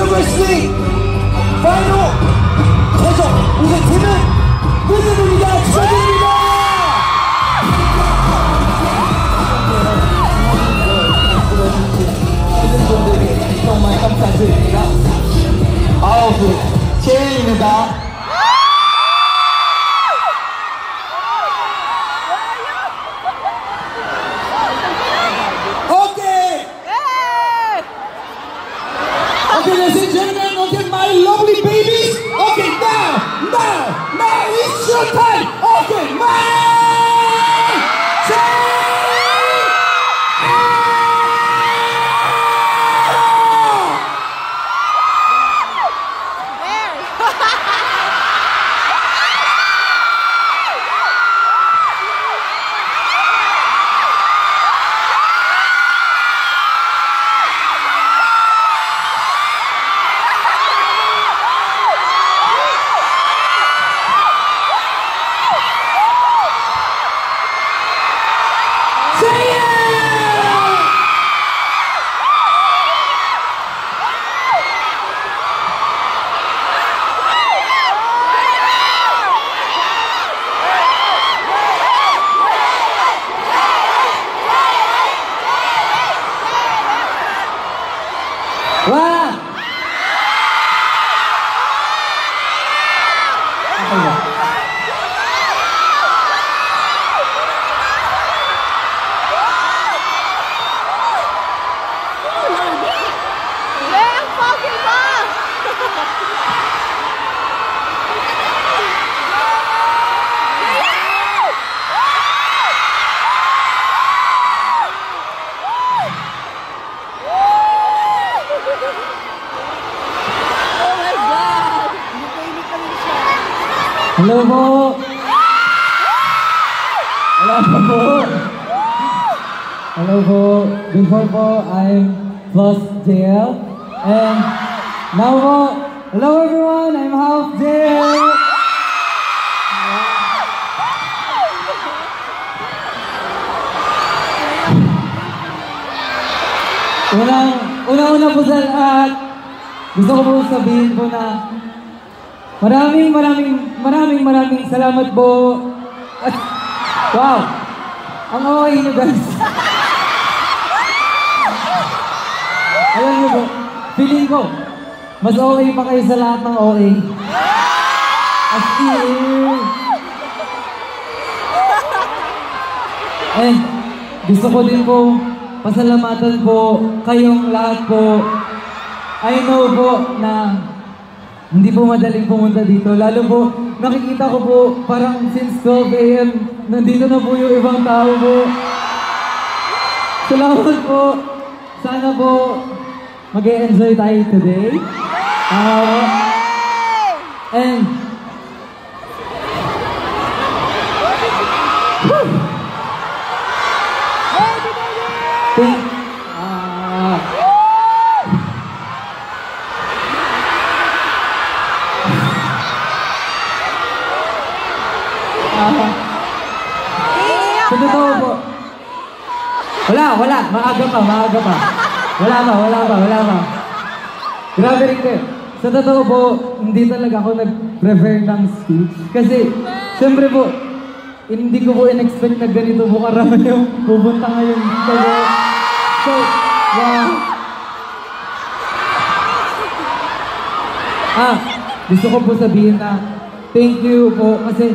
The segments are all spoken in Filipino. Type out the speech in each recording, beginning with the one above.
University 파이널 최종 우승팀은 문현우입니다. 축하드립니다. 모든 분들이 정말 감사드립니다. 아홉 제일입니다. Okay, ladies and gentlemen, okay, my lovely babies. Okay, now, it's your time. Okay, Hello po! Hello po! Before po, I'm Plus JL. And now po, hello everyone! I'm Half JL! Una po sa lahat, gusto ko po sabihin po na maraming salamat po. At, wow! Ang okay nyo guys. Alam nyo po, feeling ko, mas okay pa kayo sa lahat ng okay. As in. And gusto ko din po pasalamatan po kayong lahat po. I know po na hindi po madaling pumunta dito. Lalo po, nakikita ko po parang since 12 AM, nandito na po yung ibang tao po. Salamat po. Sana po mag-e-enjoy tayo today. And sa totoo po. Wala. Maaga pa. Wala pa. Grabe rin kayo. Sa totoo po, hindi talaga ako nag-prefer ng speech. Kasi, syempre po, hindi ko po in-expect na ganito po karami yung pupunta ngayon dito. So, wow. Gusto ko po sabihin na thank you po kasi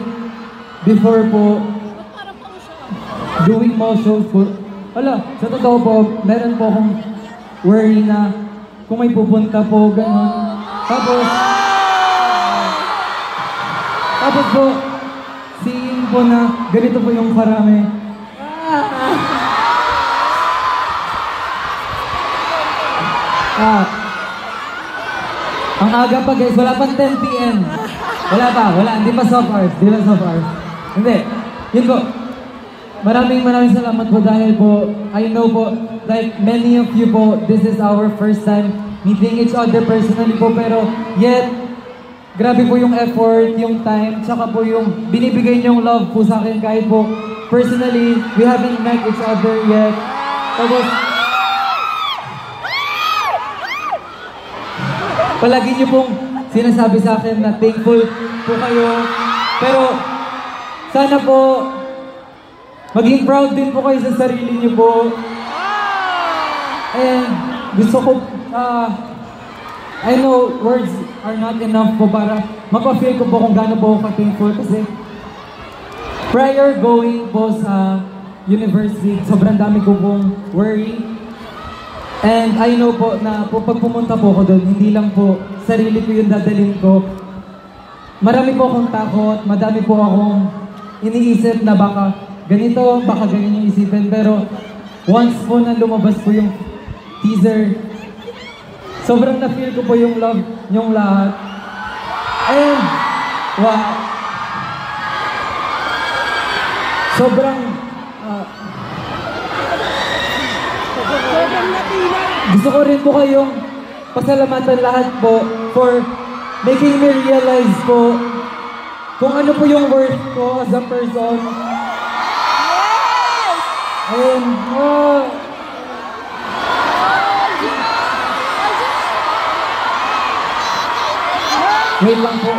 before po doing more shows po, sa totoo po, meron po akong worry na kung may pupunta po, gano'n. Tapos po, seeing po na ganito po yung karami. Ang aga pa guys, wala pang 10 PM. Hindi pa soft hours. Hindi, yun po. Maraming salamat po dahil po, I know po, like many of you po, this is our first time meeting each other personally po, pero yet, grabe po yung effort, yung time, tsaka po yung binibigay niyong love po sa akin kahit po personally, we haven't met each other yet. Tapos, palagi niyo pong sinasabi sa akin na thankful po kayo. Pero sana po maging proud din po kayo sa sarili niyo po. And gusto ko, I know words are not enough po para mapafeel ko po kung gaano po ako ka-thankful kasi prior going po sa university, sobrang dami ko pong worry. And I know po na po pag pumunta po ako doon, hindi lang po sarili ko yung dadalhin ko. Marami po akong takot, madami po akong iniisip na baka ganito, baka ganyan yung isipin. Pero once po na lumabas po yung teaser, sobrang na-feel ko po yung love niyong lahat. And, wow. Sobrang, gusto ko rin po kayong pasalamatan lahat po for making me realize po kung ano po yung worth ko as a person. And, wait lang po.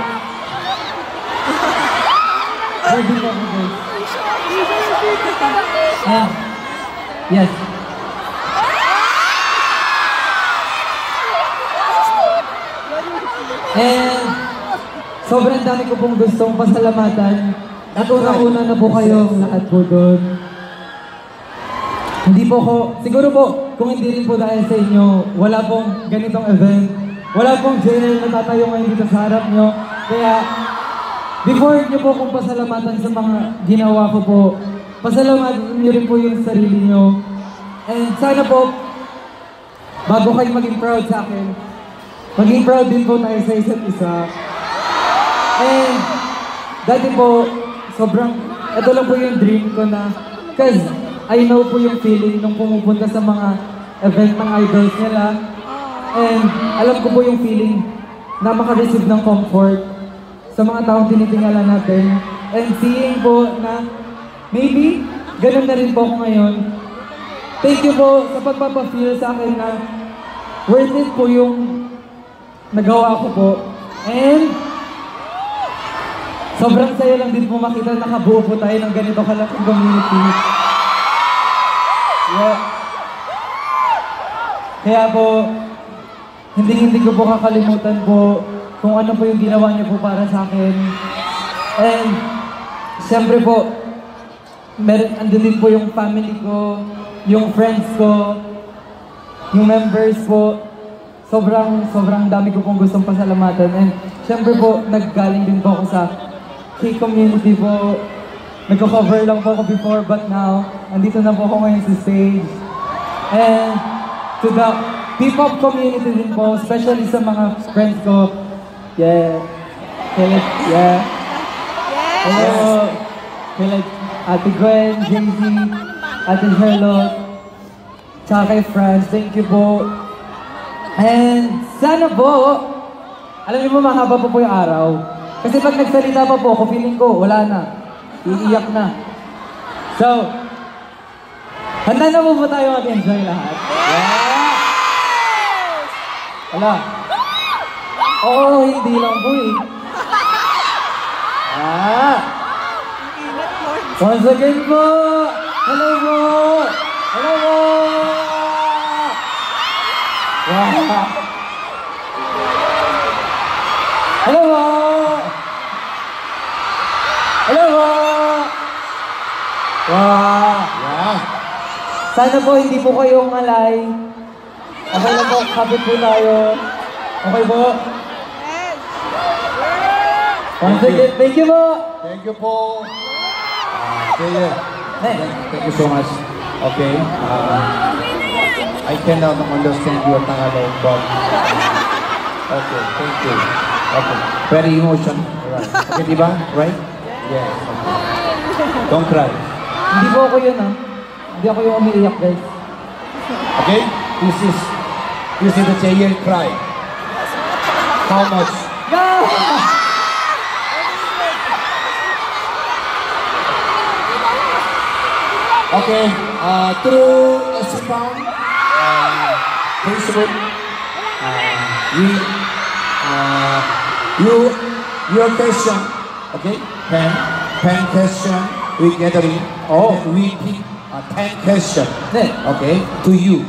Ready po ako guys. Yes. And sobrang dami ko pong gustong pasalamatan. At una-una na po kayo lahat po doon. Hindi po ko, siguro po, kung hindi rin po dahil sa inyo, wala pong ganitong event. Wala pong Janelle na tatayo ngayon dito sa harap nyo. Kaya, before nyo po kung pasalamatan sa mga ginawa ko po, pasalamatan nyo rin po yung sarili nyo. And sana po, bago kayo maging proud sa akin, maging proud din po tayo sa isa't isa. And, dati po, sobrang, ito lang po yung dream ko na, cause I know po yung feeling nung pumupunta sa mga event ng idols nila. And alam ko po yung feeling na makareceive ng comfort sa mga taong tinitingala natin. And seeing po na maybe ganun na rin po ako ngayon. Thank you po sa pagpapafeel sa akin na worth it po yung nagawa ko po. And sobrang saya lang din po makita na nakabuo po tayo ng ganito kalaking community. Yeah. Kaya po, hindi ko po kakalimutan po kung ano po yung ginawa niyo po para sa akin. And, siyempre po, andun din po yung family ko, yung friends ko, yung members po. Sobrang dami ko pong gustong pasalamatan. And, siyempre po, naggaling din po ako sa K-community po. Nagko-cover lang po ako before, but now, andito na po ako ngayon sa stage. And, to the P-pop community din po, especially sa mga friends ko. Yeah. Yeah. Hello. Kaya Ate Gwen, JZ, Ate Charlotte, tsaka kay Franz, thank you po. And sana po, alam niyo po mahaba po yung araw. Kasi pag nagsalita pa po ako, feeling ko, wala na. Iiyak na. So, handa na po tayo mag-enjoy lahat? Yeah! Wala. Oo, hindi lang po eh. Once again po! Hello po! Hello po! Wow! Hello po! Hello po! Wow! Yeah. Sana po hindi po kayong malay. Okay lang po, kapit po tayo. Okay po? Once again, thank you po! Thank you po. Thank you so much. Okay. I cannot understand your Tagalog, but okay, thank you. Okay. Very emotional. Right. Okay, diba? Right? Yes. Okay. Don't cry. Hindi po ako yun Hindi ako yung umiiyak guys. Okay? This is the Jayen cry. How much? Go! Okay, through Instagram, Facebook, we Your question, okay? Pen question, we gathering. Oh. And then we pick 10 question. 네. Okay, to you.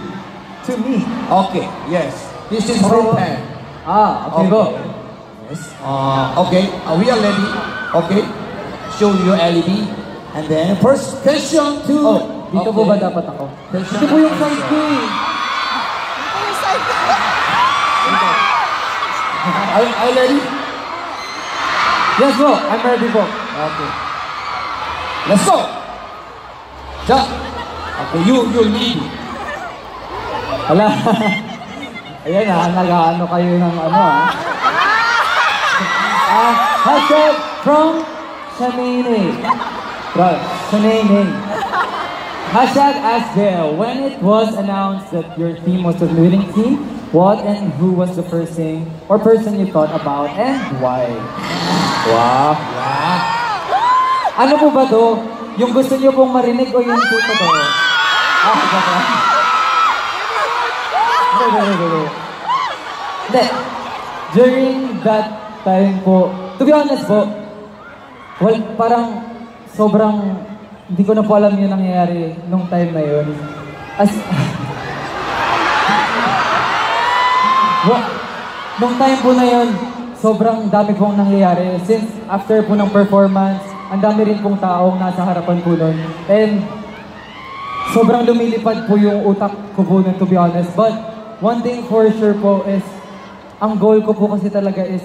To me. Okay, yes. This is from pen. Okay, go. Yes. Okay, we are ready. Okay, show your LED. And then first question to. Dito po ba dapat ako? Question. Ito po yung side ko eh. Are you ready? Yes po, I'm ready po. Okay. Let's go. Ja. Okay, you lead. Hala. Ayan nag-ano kayo ng ano Hashtag from Shanene. Right, Shanene. Hashtag AskJL. When it was announced that your team was the winning team, what and who was the first thing or person you thought about and why? Wow. Ano po ba to? Yung gusto niyo pong marinig o yung tuto to? Hindi. During that time po, to be honest po, well, parang sobrang hindi ko na po alam yung nangyayari nung time na yun. Nung time po na yun, sobrang dami pong nangyayari. Since after po ng performance, ang dami rin pong taong nasa harapan po nun. And sobrang lumilipad po yung utak ko po nun, to be honest. But one thing for sure po is, ang goal ko po kasi talaga is,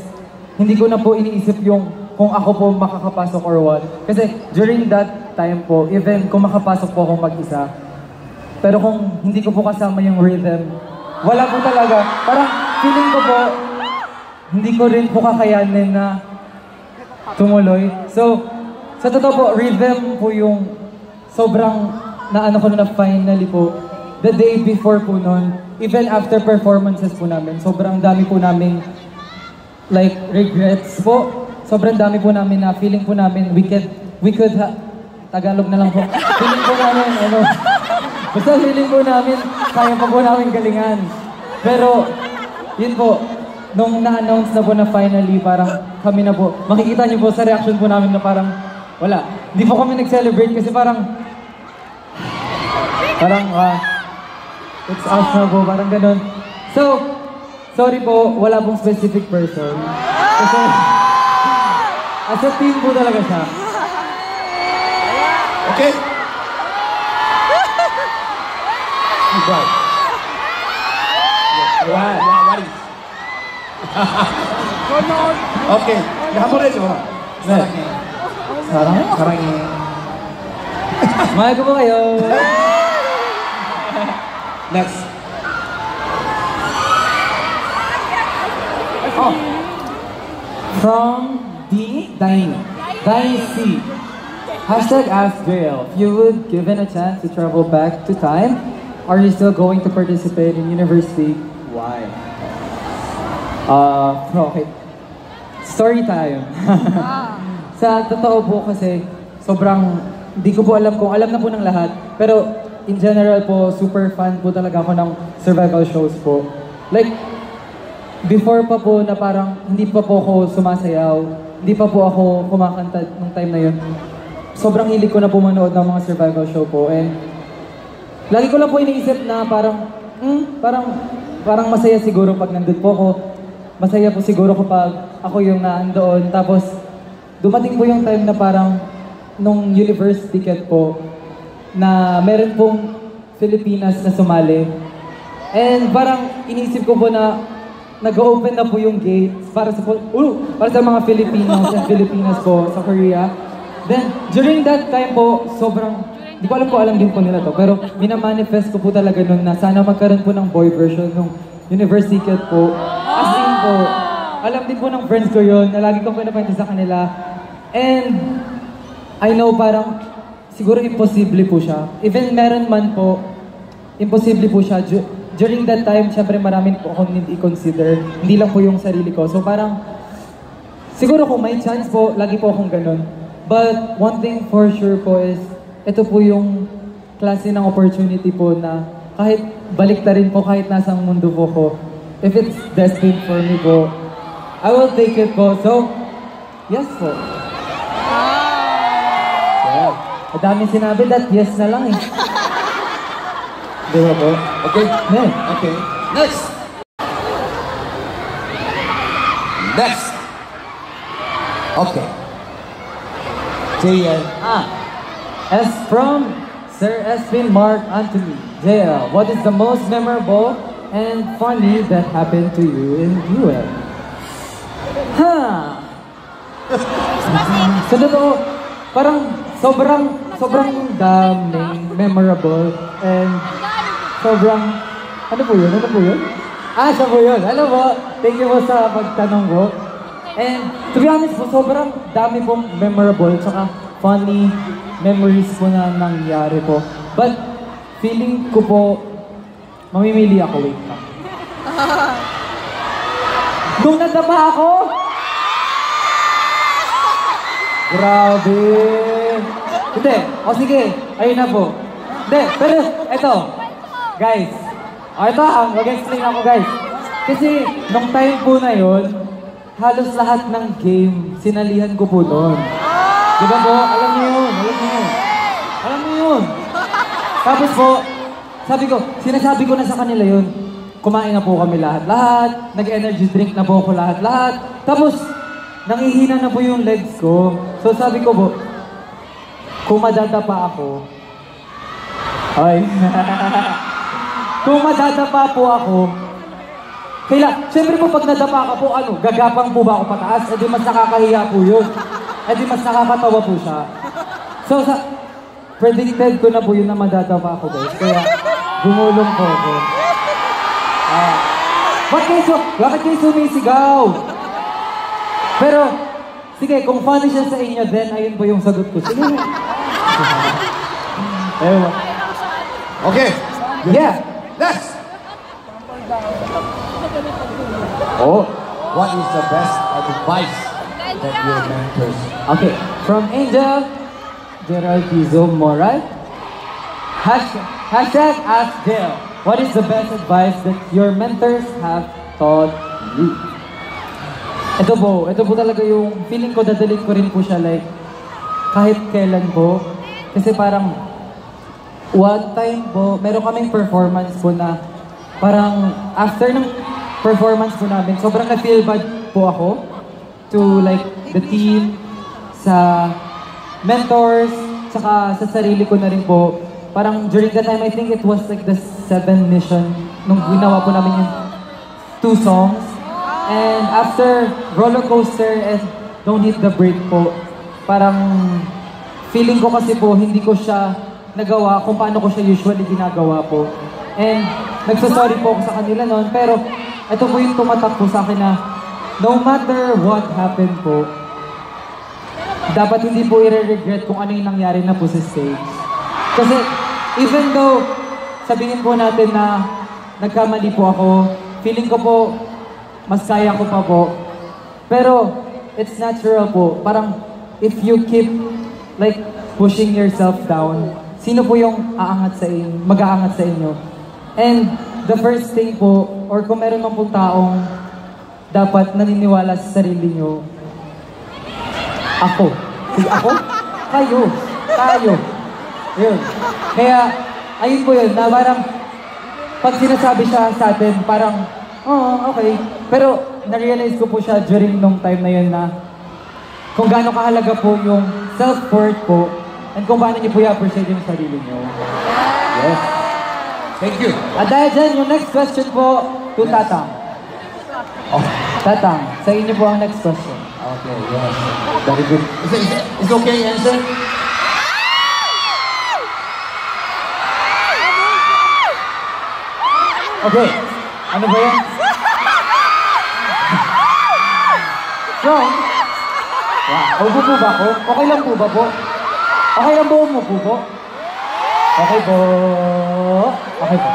hindi ko na po iniisip yung kung ako po makakapasok or what. Kasi during that time po, even kung makapasok po akong mag-isa, pero kung hindi ko po kasama yung rhythm, wala po talaga. Parang feeling ko po, hindi ko rin po kakayanin na tumuloy. So, sa totoo po, rhythm po yung sobrang naano ko na finally po. The day before po nun, even after performances po namin, sobrang dami po namin like regrets po. Sobrang dami po namin na feeling po namin we could Tagalog na lang po. Feeling po namin, basta feeling po namin, kaya pa po namin galingan. Pero, yun po, nung na-announce na po na finally, parang kami na po, makikita niyo po sa reaction po namin na parang, wala. Hindi po kami nag-celebrate kasi parang, it's us na po, parang ganun. So, sorry po, wala pong specific person. Kasi, as a team po talaga siya. Okay? Right. What is? Okay. Nahamurin mo. Sarangin. Mahal ko po kayo. Next. From Dine C. Hashtag AskJL. If you would given a chance to travel back to time, are you still going to participate in university? Why? Okay. Story time. Sa totoo po kasi, sobrang, di ko po alam kung alam na po ng lahat, pero in general po, super fan po talaga ako ng survival shows po. Like, before pa po na parang hindi pa po ako sumasayaw, hindi pa po ako kumakanta nung time na yun. Sobrang hilig ko na po manood ng mga survival show po. And lagi ko lang po iniisip na parang masaya siguro pag nandun po ako. Masaya po siguro kapag ako yung naandoon. Tapos dumating po yung time na parang nung university ticket po na meron pong Filipinas na sumali. And parang iniisip ko po na nag-open na po yung gates para sa mga Filipinos and Filipinas po sa Korea. Then, during that time po, sobrang, di ko alam po alam din po nila to, pero minamanifest ko po talaga nun na sana magkaroon po ng boy version ng university ticket po. As in po, alam din po ng friends ko yun, na lagi kong pinapunta sa kanila. And, I know parang, siguro imposible po siya. Even meron man po, imposible po siya. During that time, syempre maraming po akong hindi i-consider. Hindi lang po yung sarili ko. So parang, siguro kung may chance po, lagi po akong ganun. But one thing for sure po is, ito po yung klase ng opportunity po na kahit balik na rin po, kahit nasang mundo po ko, if it's destined for me po, I will take it po. So, yes po. Yeah. Madami sinabi that yes na lang eh. Di ba po? Okay. Yeah. Okay. Next. Next. Okay. JL. As from Sir Espin Mark Anthony, JL, what is the most memorable and funny that happened to you in UL? Sa totoo, parang sobrang daming memorable and sobrang, ano po yun? Siya po yun. Alam mo, thank you po sa pagtanong ko. And to be honest po, sobrang dami pong memorable tsaka funny memories po na nangyari po. But feeling ko po, mamimili ako, wait lang. Nung nadapa ako, grabe. Hindi, sige, ayun na po. Hindi, pero eto, guys. Ito, mag-explain ako guys. Kasi nung time po na yun, halos lahat ng game, sinalihan ko po noon. Diba po? Alam niyo yun. Tapos po, sinasabi ko na sa kanila yun. Kumain na po kami lahat. Nag-energy drink na po ako lahat. Tapos, nangihina na po yung legs ko. So sabi ko po, kung madadapa ako, kung madadapa po ako, siyempre po pag nadapa ka po, gagapang po ba ako pataas? Eh di mas nakakahiya po yun. Eh di mas nakakatawa po siya. So predicted ko na po yun na madadapa ako guys. Kaya gumulong po ako. Bakit kayo sumisigaw? Pero, sige, kung funny siya sa inyo, then ayun po yung sagot ko. Sige. Ewan. Okay. Yeah. Next. What is the best advice that your mentors? Okay. From Angel Gerald Pizo Moral. Hashtag Ask Jill. What is the best advice that your mentors have taught you? Ito po talaga yung feeling ko, dadalhin ko rin po siya like kahit kailan po. Kasi parang one time po, meron kaming performance po na parang after ng performance po namin, sobrang na-feel bad po ako to like the team, sa mentors, saka sa sarili ko na rin po. Parang during that time, I think it was like the 7 mission nung ginawa po namin yung 2 songs. And after Roller Coaster and Don't Hit the Brake po, parang feeling ko kasi po, hindi ko siya nagawa kung paano ko siya usually ginagawa po. And nagsasorry po ako sa kanila noon, pero ito po yung tumatak po sa akin na no matter what happened po, dapat hindi po i-regret kung ano yung nangyari na po sa stage. Kasi even though sabihin po natin na nagkamali po ako, feeling ko po mas kaya ko pa po. Pero it's natural po. Parang if you keep like pushing yourself down, sino po yung mag-aangat sa inyo? And the first thing po, or kung meron man po taong dapat naniniwala sa sarili nyo, ako. Ako? Tayo. Yun. Kaya, ayun po yun, na parang pag sinasabi siya sa atin, parang, okay. Pero, na-realize ko po siya during nung time na yun na kung gaano kahalaga po yung self-worth po and kung paano niyo po i-appreciate yung sarili niyo. Yes. Thank you. At dahil dyan, yung next question po to Tatang. Tatang, sa inyo po ang next question. Okay, yes. Very good. Is okay answer? Okay. Ano ba yan? Wrong. Wow. Upo po ba ako? Okay lang po ba po? Okay lang po mo po? Okay po. Okay po.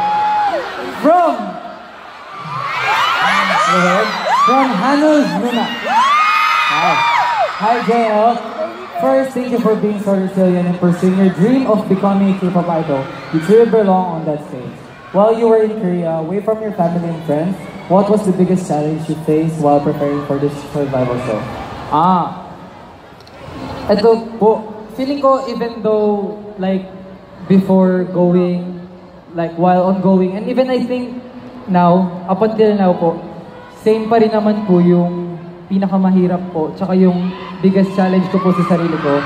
From Hanus Luna. Hi, JL. First, thank you for being so resilient and pursuing your dream of becoming a K-pop idol. You truly belong on that stage. while you were in Korea, away from your family and friends, what was the biggest challenge you faced while preparing for this survival show? Ito po, feeling ko even though like before going, like while ongoing, and even I think now, up until now po, same pa rin naman po yung pinakamahirap po, tsaka yung biggest challenge ko po sa sarili ko,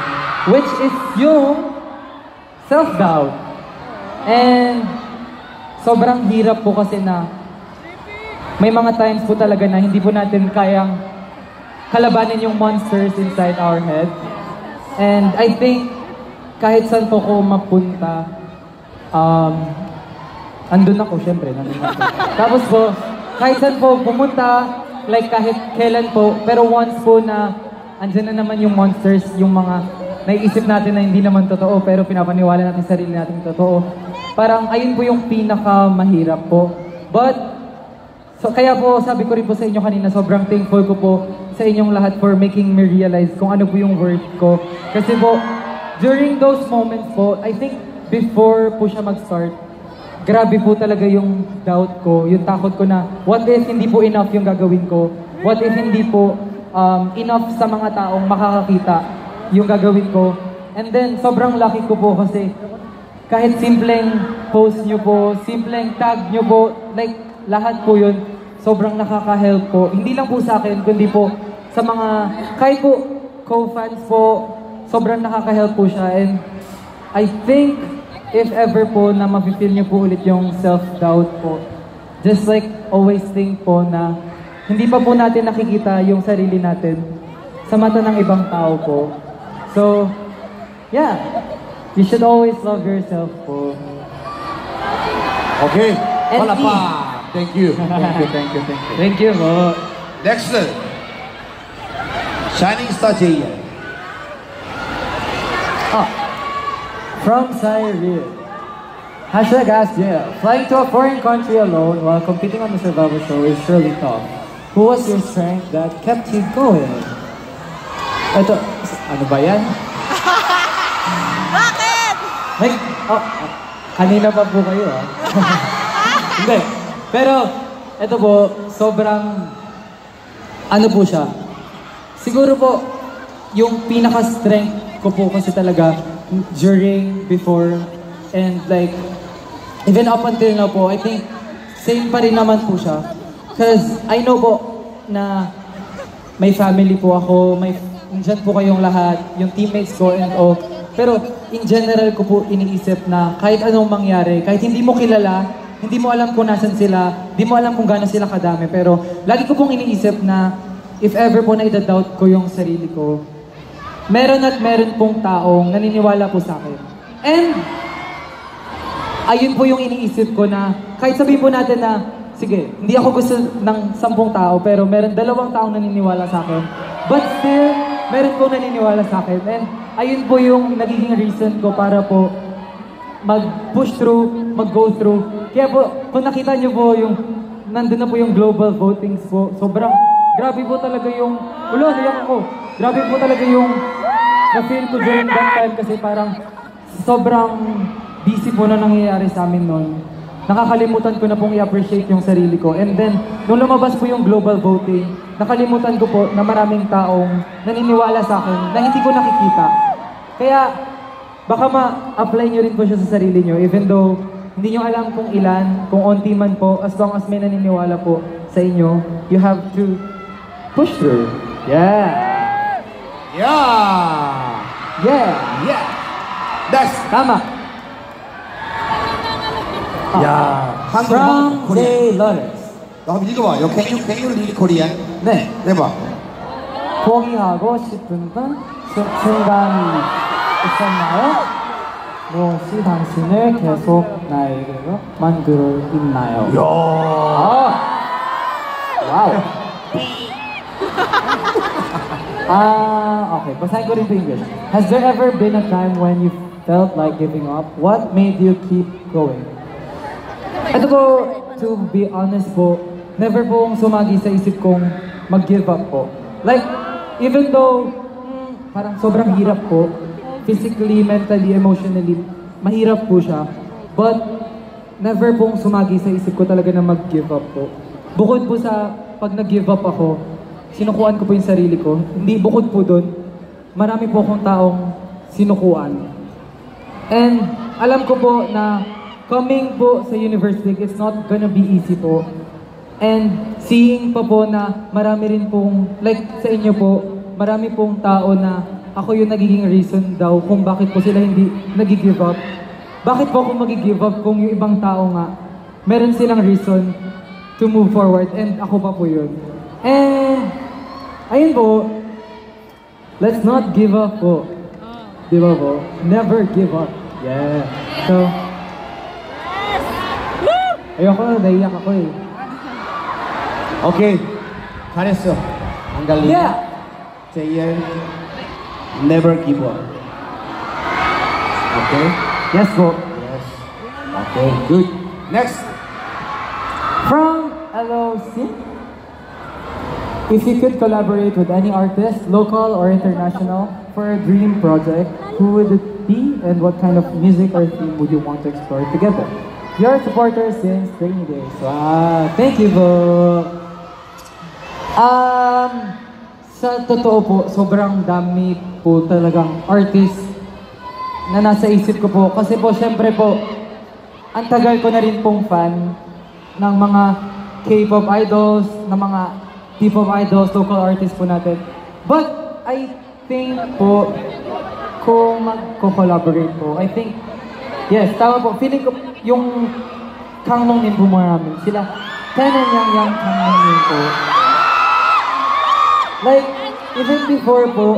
which is yung self-doubt. And sobrang hirap po kasi na may mga times po talaga na hindi po natin kayang kalabanin yung monsters inside our head. And I think kahit saan po ko mapunta, andun ako, syempre, nandun ako. Tapos po, kahit saan po pumunta, like kahit kailan po, pero once po na andyan na naman yung monsters, yung mga naiisip natin na hindi naman totoo, pero pinapaniwala natin sarili natin totoo. Parang ayun po yung pinakamahirap po. But, so kaya po sabi ko rin po sa inyo kanina, sobrang thankful ko po sa inyong lahat for making me realize kung ano po yung worth ko. Kasi po, during those moments po, I think before po siya mag-start, grabe po talaga yung doubt ko, yung takot ko na, what if hindi po enough yung gagawin ko? What if hindi po enough sa mga taong makakakita yung gagawin ko? And then, sobrang lucky ko po kasi kahit simpleng post nyo po, simpleng tag nyo po, like lahat po yun, sobrang nakaka-help po. Hindi lang po sa akin, kundi po sa mga, kahit po co-fans po, sobrang nakaka-help po siya. And I think, if ever po na mafe-feel nyo po ulit yung self-doubt po, just like always think po na hindi pa po natin nakikita yung sarili natin sa mata ng ibang tao po. So, yeah, you should always love yourself po. Okay, And wala E. pa. Thank you. Thank you, thank you, thank you. Thank you po. Next, Shining Star Jaya. From Cyril. Hashtag Ask Jail. Flying to a foreign country alone while competing on the survival show is surely tough. Who was your strength that kept you going? Ito, ano ba yan? Bakit? Like, kanina pa po kayo Hindi. Pero, ito po, sobrang, ano po siya? Siguro po, yung pinaka-strength ko po kasi talaga during, before, and like, even up until now po, I think, same pa rin naman po siya. Because I know po na may family po ako, nandyan po kayong lahat, yung teammates ko and all. Pero in general ko po iniisip na kahit anong mangyari, kahit hindi mo kilala, hindi mo alam kung nasan sila, hindi mo alam kung gaano sila kadami, pero lagi ko pong iniisip na if ever po na i-doubt ko yung sarili ko, meron at meron pong taong naniniwala po sa akin. And, ayun po yung iniisip ko na, kahit sabihin po natin na, sige, hindi ako gusto ng 10 tao, pero meron 2 taong naniniwala sa akin. But still, meron pong naniniwala sa akin. And, ayun po yung nagiging reason ko para po mag-push through, mag-go through. Kaya po, kung nakita nyo po yung, nandun na po yung global votings po, sobrang, grabe po talaga yung, nayak ako. Grabe po talaga yung na-feel ko during that time kasi parang sobrang busy po na nangyayari sa amin noon. Nakakalimutan ko na pong i-appreciate yung sarili ko. And then, nung lumabas po yung global voting, nakalimutan ko po na maraming taong naniniwala sa akin na hindi ko nakikita. Kaya, baka ma-apply nyo rin po siya sa sarili nyo, even though hindi nyo alam kung ilan, kung onti man po, as long as may naniniwala po sa inyo, you have to push through. Yeah! Yeah! Yeah! Yeah! That's Tama! yeah. From J. Lotters. 읽어봐. Can you read Korean? 네. 해봐. 포기하고 싶은 순간이 있었나요? 무엇이 당신을 계속 나에게로 만들어 있나요? 야. Wow. Okay, basahin ko rin to English. Has there ever been a time when you felt like giving up? What made you keep going? Ito po, to be honest po, never po akong sumagi sa isip kong mag-give up po. Like, even though parang sobrang hirap po, physically, mentally, emotionally, mahirap po siya. But never pong sumagi sa isip ko talaga na mag-give up po. Bukod po sa pag nag-give up ako, sinukuan ko po yung sarili ko. Hindi bukod po doon, marami po akong taong sinukuan. And alam ko po na coming po sa University, it's not gonna be easy po. And seeing pa po na marami rin pong, like sa inyo po, marami pong tao na ako yung nagiging reason daw kung bakit po sila hindi nag-give up. Bakit po ako mag-give up kung yung ibang tao nga, meron silang reason to move forward and ako pa po yun. And, ayun po, let's not give up po. Di ba po? Never give up. Yeah. So, ayoko na, naiyak ako eh. Okay. 잘했어. Ang galing. Yeah! Jayen, never give up. Okay? Yes po. Yes. Okay, good. Next. From LOC, if you could collaborate with any artist, local or international, for a dream project, who would it be and what kind of music or theme would you want to explore together? Your supporters since Rainy Days. Wow, thank you po. Sa totoo po, sobrang dami po talagang artist na nasa isip ko po. Kasi po, syempre po, ang tagal ko na rin pong fan ng mga K-pop idols, ng mga P-pop idols, local artists po natin. But, I think po, kung magko-collaborate po, I think, yes, tama po, feeling ko, yung Kangmongmin po namin, sila, Tenon Yang Kangmongmin po. Like, even before po,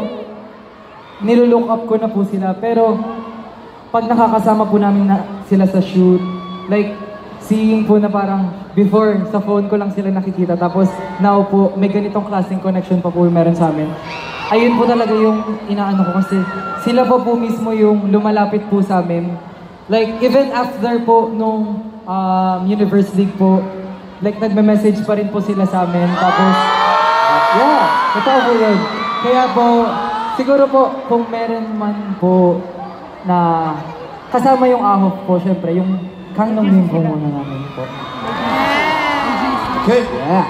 nilulook up ko na po sila, pero pag nakakasama po namin na sila sa shoot, like, seeing po na parang before, sa phone ko lang sila nakikita, tapos now po, may ganitong klaseng connection pa po yung meron sa amin. Ayun po talaga yung inaano ko kasi sila pa po mismo yung lumalapit po sa amin. Like, even after po nung University League po, like, nagme-message pa rin po sila sa amin, tapos, yeah, totoo po yun. Kaya po, siguro po, kung meron man po na kasama yung ahok po, syempre, yung Kangmongmin po muna namin po. Okay. Yeah.